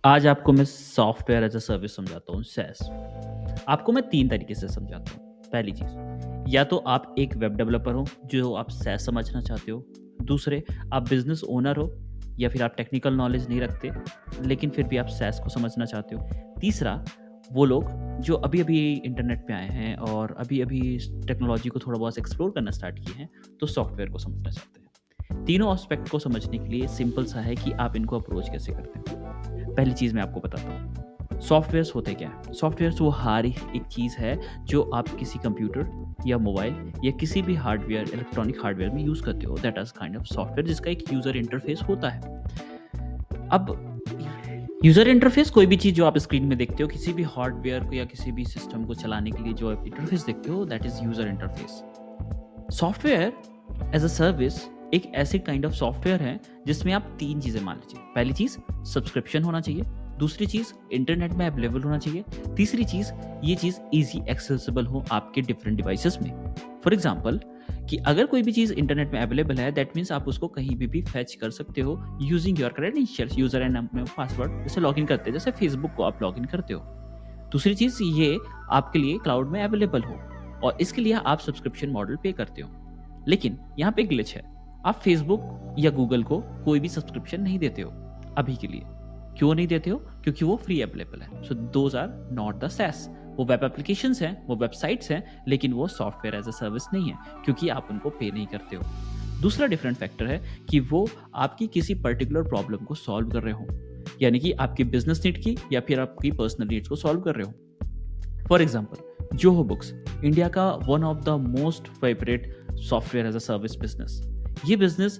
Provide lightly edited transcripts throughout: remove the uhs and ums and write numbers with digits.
आज आपको मैं सॉफ्टवेयर एज़ अ सर्विस समझाता हूँ, सैस। आपको मैं 3 तरीके से समझाता हूँ। पहली चीज़, या तो आप एक वेब डेवलपर हो, जो आप सैस समझना चाहते हो। दूसरे, आप बिज़नेस ओनर हो या फिर आप टेक्निकल नॉलेज नहीं रखते, लेकिन फिर भी आप सैस को समझना चाहते हो। तीसरा, वो लोग जो अभी-अभी इंटरनेट पे आए हैं और अभी-अभी इस टेक्नोलॉजी को थोड़ा बहुत एक्सप्लोर करना स्टार्ट किए हैं, तो सॉफ्टवेयर को समझना चाहते हैं। तीनों एस्पेक्ट को समझने के लिए सिंपल सा है कि आप इनको अप्रोच कैसे करते हो। पहली चीज़ मैं आपको बताता हूँ। सॉफ्टवेयर्स होते क्या हैं? सॉफ्टवेयर्स वो हर एक चीज़ है जो आप किसी कंप्यूटर या मोबाइल या किसी भी हार्डवेयर, इलेक्ट्रॉनिक हार्डवेयर में यूज़ करते हो। That is kind of software जिसका एक यूज़र इंटरफेस होता है। अब यूज़र इंटरफेस कोई भी चीज़ जो आप स्क्रीन में देखते हो, किसी भी हार्डवेयर को या किसी भी सिस्टम को चलाने के लिए जो आप इंटरफेस देखते हो, that is user interface. Software as a service एक ऐसी काइंड ऑफ सॉफ्टवेयर है जिसमें आप 3 चीज़ें मान लीजिए। पहली चीज़ सब्सक्रिप्शन होना चाहिए, दूसरी चीज़ इंटरनेट में अवेलेबल होना चाहिए, तीसरी चीज़ ये चीज़ ईज़ी एक्सेसिबल हो आपके डिफरेंट डिवाइसेज़ में। फॉर एग्ज़ाम्पल कि अगर कोई भी चीज़ इंटरनेट में अवेलेबल है दैट मीन्स आप उसको कहीं भी फेच कर सकते हो using your credentials, user and password जैसे लॉगिन करते हैं, जैसे फेसबुक को आप लॉगिन करते हो। दूसरी चीज़ ये आपके लिए क्लाउड में अवेलेबल हो और इसके लिए आप सब्सक्रिप्शन मॉडल पे करते हो। लेकिन यहाँ पे ग्लिच है। आप फेसबुक या गूगल को कोई भी सब्सक्रिप्शन नहीं देते हो अभी के लिए। क्यों नहीं देते हो? क्योंकि वो फ्री अवेलेबल है। So those are not the SaaS. वो वेब एप्लीकेशंस हैं, वो वेबसाइट्स हैं, लेकिन वो सॉफ्टवेयर एज़ अ सर्विस नहीं है, क्योंकि आप उनको पे नहीं करते हो। दूसरा डिफरेंट फैक्टर है कि वो आपकी किसी पर्टिकुलर प्रॉब्लम को सॉल्व कर रहे हो। यानी कि आपकी बिज़नेस नीड की या फिर आपकी पर्सनल नीड्स को सॉल्व कर रहे हो। For example Zoho books, India का one of the most favourite software as a service business. ये बिजनेस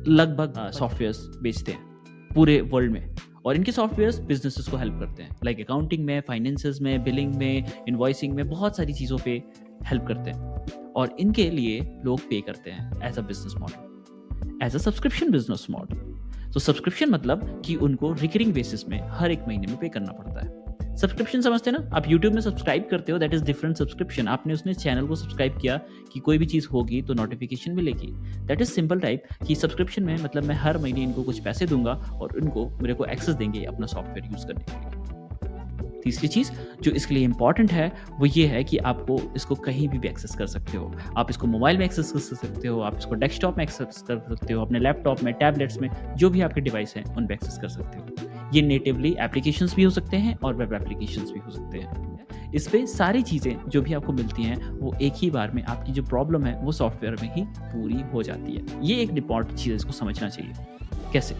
लगभग सॉफ्टवेयर्स बेचते हैं पूरे वर्ल्ड में, और इनके सॉफ्टवेयर्स बिजनेसेस को हेल्प करते हैं, लाइक अकाउंटिंग में, फाइनेंसेस में, बिलिंग में, इनवॉइसिंग में, बहुत सारी चीज़ों पे हेल्प करते हैं और इनके लिए लोग पे करते हैं as a business model, as a subscription business model. तो सब्सक्रिप्शन मतलब कि उनको रिकरिंग बेसिस में हर एक महीने में पे करना पड़ता है। सब्सक्रिप्शन समझते हैं ना? आप यूट्यूब में सब्सक्राइब करते हो, दैट इज़ डिफरेंट सब्सक्रिप्शन। आपने उसने चैनल को सब्सक्राइब किया कि कोई भी चीज़ होगी तो नोटिफ़िकेशन मिलेगी। दैट इज़ सिंपल टाइप कि सब्सक्रिप्शन में मतलब मैं हर महीने इनको कुछ पैसे दूँगा और इनको मेरे को एक्सेस देंगे अपना सॉफ्टवेयर यूज़ करने के लिए। तीसरी चीज़ जो इसके लिए इम्पॉर्टेंट है, वो ये है कि आपको इसको कहीं भी एक्सेस कर सकते हो। आप इसको मोबाइल में एक्सेस कर सकते हो, आप इसको डेस्कटॉप में एक्सेस कर सकते हो, अपने लैपटॉप में, टैबलेट्स में, जो भी आपके डिवाइस हैं, उन पे एक्सेस कर सकते हो। ये नेटिवली एप्लीकेशंस भी हो सकते हैं और वेब एप्लीकेशंस भी हो सकते हैं। इस पे सारी चीज़ें जो भी आपको मिलती हैं, वो एक ही बार में आपकी जो प्रॉब्लम है, वो सॉफ्टवेयर में ही पूरी हो जाती है। ये एक इम्पॉर्टेंट चीज़ है, इसको समझना चाहिए। कैसे?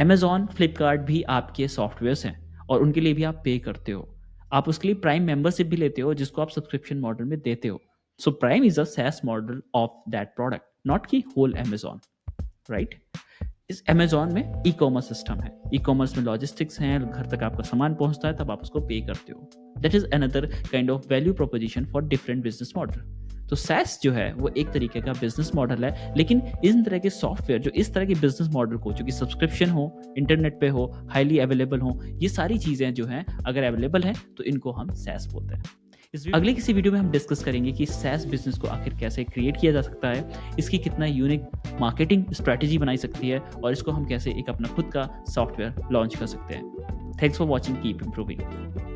अमेज़न, फ्लिपकार्ट भी आपके सॉफ्टवेयर्स हैं और उनके लिए भी आप पे करते हो। आप उसके लिए प्राइम मेंबरशिप भी लेते हो जिसको आप सब्सक्रिप्शन मॉडल में देते हो। So prime is a SaaS model of that product, not कि होल अमेज़न, राइट? इस अमेज़न में ई-कॉमर्स सिस्टम है। ई-कॉमर्स में लॉजिस्टिक्स हैं, घर तक आपका सामान पहुँचता है, तब आप उसको पे करते हो। That is another kind of value proposition for different business model. तो SaaS जो है वो एक तरीके का बिज़नेस मॉडल है, लेकिन इन तरह के सॉफ्टवेयर जो इस तरह के बिज़नेस मॉडल को, जो कि सब्सक्रिप्शन हो, इंटरनेट पे हो, हाइली अवेलेबल हो, ये सारी चीज़ें जो हैं अगर अवेलेबल हैं तो इनको हम SaaS बोलते हैं। अगले किसी वीडियो में हम डिस्कस करेंगे कि SaaS बिज़नेस को आखिर कैसे क्रिएट किया जा सकता है, इसकी कितना यूनिक मार्केटिंग स्ट्रैटेजी बनाई सकती है और इसको हम कैसे एक अपना खुद का सॉफ्टवेयर लॉन्च कर सकते हैं। Thanks for watching, keep improving.